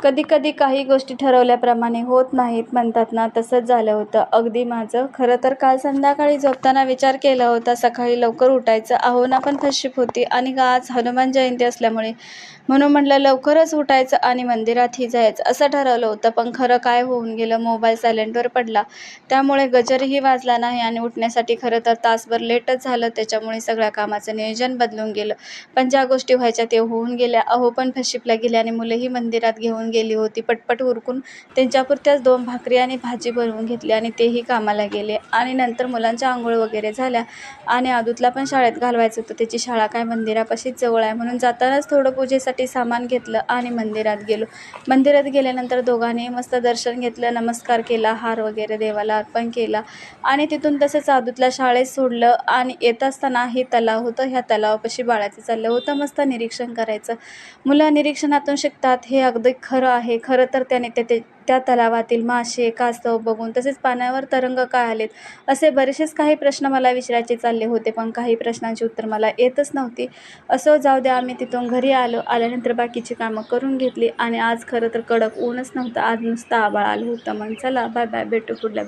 कधी कधी काही गोष्टी ठरवल्याप्रमाणे होत नाहीत म्हणतात ना, तसंच झालं होतं अगदी माझं. खरं तर काल संध्याकाळी झोपताना विचार केला होता सकाळी लवकर उठायचं. अहोना पण फर्स्ट होती आणि आज हनुमान जयंती असल्यामुळे म्हणून म्हटलं लवकरच उठायचं आणि मंदिरातही जायचं असं ठरवलं होतं. पण खरं काय होऊन गेलं, मोबाईल सायलेंटवर पडला. त्यामुळे गजरही वाजला नाही आणि उठण्यासाठी खरं तर तासभर लेटच झालं. त्याच्यामुळे सगळ्या कामाचं नियोजन बदलून गेलं. पण ज्या गोष्टी व्हायच्या ते होऊन गेल्या. अहो पण फर्स्टशिपला गेले आणि मुलंही मंदिरात घेऊन गेली होती. पटपट उरकून त्यांच्यापुरत्याच 2 भाकरी आणि भाजी बनवून घेतली आणि तेही कामाला गेले. आणि नंतर मुलांच्या आंघोळ वगैरे झाल्या आणि आदूतला पण शाळेत घालवायचं होतं. त्याची शाळा काय मंदिरापाशीच जवळ आहे म्हणून जातानाच थोडं पूजेसाठी सामान घेतलं आणि मंदिरात गेलो. मंदिरात गेल्यानंतर दोघांनी मस्त दर्शन घेतलं, नमस्कार केला, हार वगैरे देवाला अर्पण केला आणि तिथून तसंच आदूतला शाळेत सोडलं. आणि येत असताना हे तलाव होतं, ह्या तलावापाशी बाळाचं चाललं होतं मस्त निरीक्षण करायचं. मुलं निरीक्षणातून शिकतात हे अगदी खरं आहे. खरं तर त्याने त्या तलावातील मासे, कासव बघून तसेच पाण्यावर तरंग का आलेत असे बरेचसेच काही प्रश्न मला विचारायचे चालले होते. पण काही प्रश्नांची उत्तर मला येतच नव्हती. असो जाऊ द्या, आम्ही तिथून घरी आलो. आल्यानंतर बाकीची कामं करून घेतली आणि आज खरं तर कडक ऊनच नव्हतं, आज नुसतं आभाळ आलं होतं. मग चला बाय बाय, भेटू पुढल्या